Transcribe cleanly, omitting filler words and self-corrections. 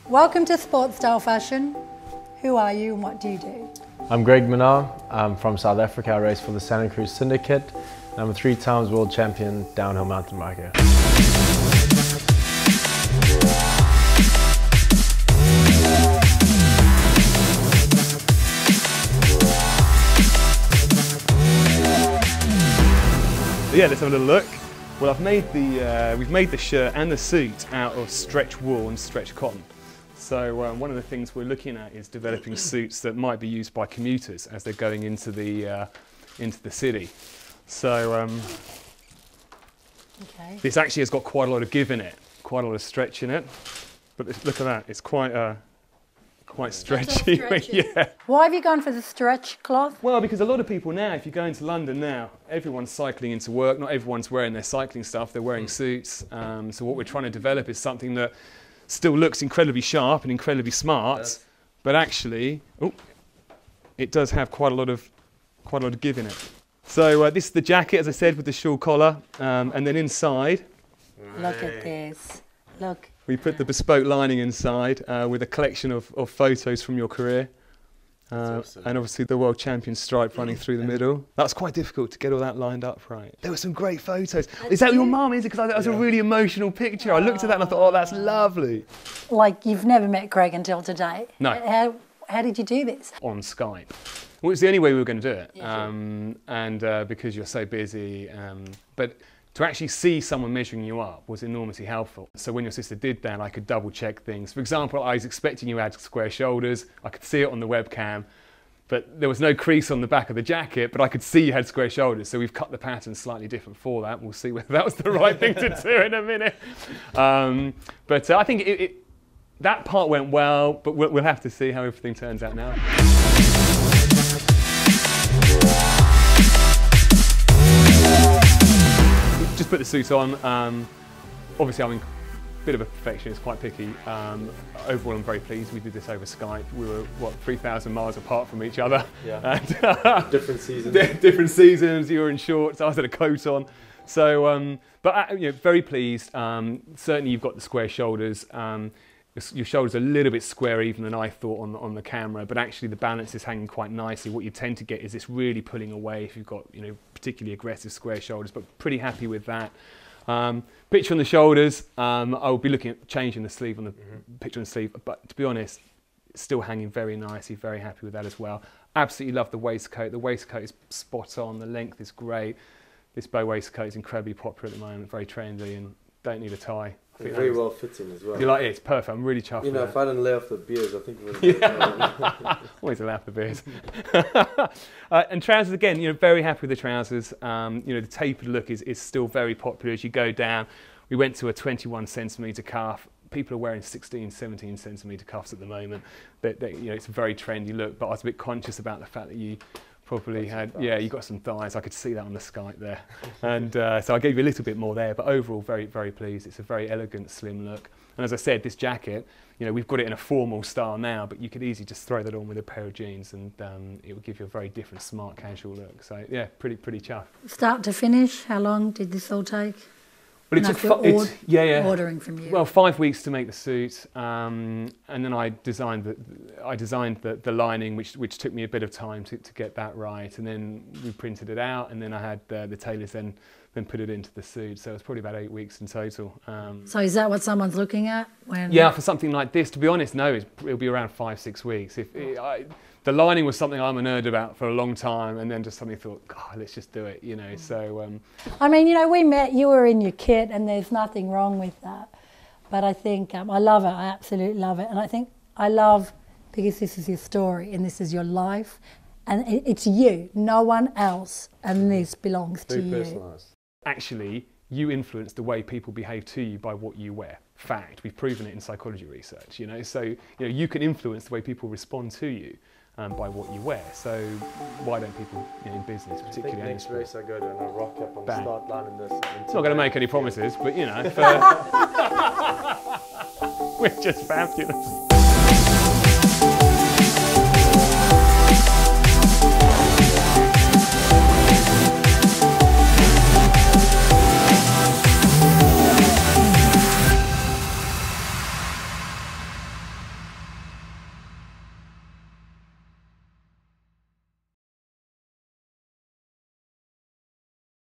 Welcome to Sport Style Fashion. Who are you and what do you do? I'm Greg Minnaar. I'm from South Africa. I race for the Santa Cruz Syndicate. And I'm a 3-time world champion downhill mountain biker. Yeah, let's have a little look. Well, we've made the shirt and the suit out of stretch wool and stretch cotton. So one of the things we're looking at is developing suits that might be used by commuters as they're going into the city. So this actually has got quite a lot of give in it, quite a lot of stretch in it. But look at that, it's quite stretchy. Yeah. Why have you gone for the stretch cloth? Well, because a lot of people now, if you go into London now, everyone's cycling into work. Not everyone's wearing their cycling stuff, they're wearing suits. So what we're trying to develop is something that still looks incredibly sharp and incredibly smart, but actually, it does have quite a lot of give in it. So this is the jacket, as I said, with the shawl collar, and then inside, Look at this. Look. we put the bespoke lining inside with a collection of photos from your career. Awesome. And obviously the world champion stripe running through the middle. That's quite difficult to get all that lined up right. There were some great photos. Is that your mum, is it? Because that was a really emotional picture. I looked at that and I thought, oh, that's lovely. Like, you've never met Greg until today. No. How did you do this? On Skype. Well, it's the only way we were going to do it. Because you're so busy. But to actually see someone measuring you up was enormously helpful. So when your sister did that, I could double check things. For example, I was expecting you had square shoulders. I could see it on the webcam, but there was no crease on the back of the jacket, but I could see you had square shoulders. So we've cut the pattern slightly different for that. We'll see whether that was the right thing to do in a minute. But I think that part went well, but we'll have to see how everything turns out now. Just put the suit on. Obviously, I'm a bit of a perfectionist, quite picky. Overall, I'm very pleased. We did this over Skype. We were, what, 3,000 miles apart from each other. Yeah. And, different seasons. Different seasons. You were in shorts. I was had a coat on. So, very pleased. Certainly, you've got the square shoulders. Your shoulders are a little bit squarer even than I thought on the camera, but actually the balance is hanging quite nicely. What you tend to get is this really pulling away if you've got, particularly aggressive square shoulders, but pretty happy with that. Picture on the shoulders, I'll be looking at changing the sleeve on the picture on the sleeve, but to be honest, it's still hanging very nicely, very happy with that as well. Absolutely love the waistcoat. The waistcoat is spot on, the length is great. This bow waistcoat is incredibly popular at the moment, very trendy and don't need a tie. Very well fitting as well. You like it? It's perfect. I'm really chuffed. If I didn't lay off the beers, I think it would have always allow for beers. And trousers again, very happy with the trousers. The tapered look is still very popular as you go down. We went to a 21 centimetre cuff. People are wearing 16, 17 centimetre cuffs at the moment. It's a very trendy look, but I was a bit conscious about the fact that you probably had, you got some thighs. I could see that on the Skype there. And so I gave you a little bit more there, but overall very, very pleased. It's a very elegant, slim look. And as I said, this jacket, we've got it in a formal style now, but you could easily just throw that on with a pair of jeans and it would give you a very different, smart, casual look. So yeah, pretty chuffed. Start to finish, how long did this all take? Well, it took ordering from you. Well, 5 weeks to make the suit, and then I designed the lining, which took me a bit of time to get that right, and then we printed it out, and then I had the tailors then put it into the suit. So it was probably about 8 weeks in total. So is that what someone's looking at? Yeah, for something like this, to be honest, no, it'll be around 5-6 weeks. The lining was something I'm a nerd about for a long time, and then just suddenly thought, God, let's just do it, so... I mean, we met, you were in your kit, and there's nothing wrong with that. But I think, I love it, I absolutely love it. And I think I love, because this is your story, and this is your life, and it's you, no one else, and this belongs to you. Personalised. Actually, you influence the way people behave to you by what you wear. Fact, we've proven it in psychology research, so you can influence the way people respond to you. By what you wear, so why don't people in business, particularly? I think next race I go to and I rock up on the start line in this. It's not going to make any promises, but we're just fabulous.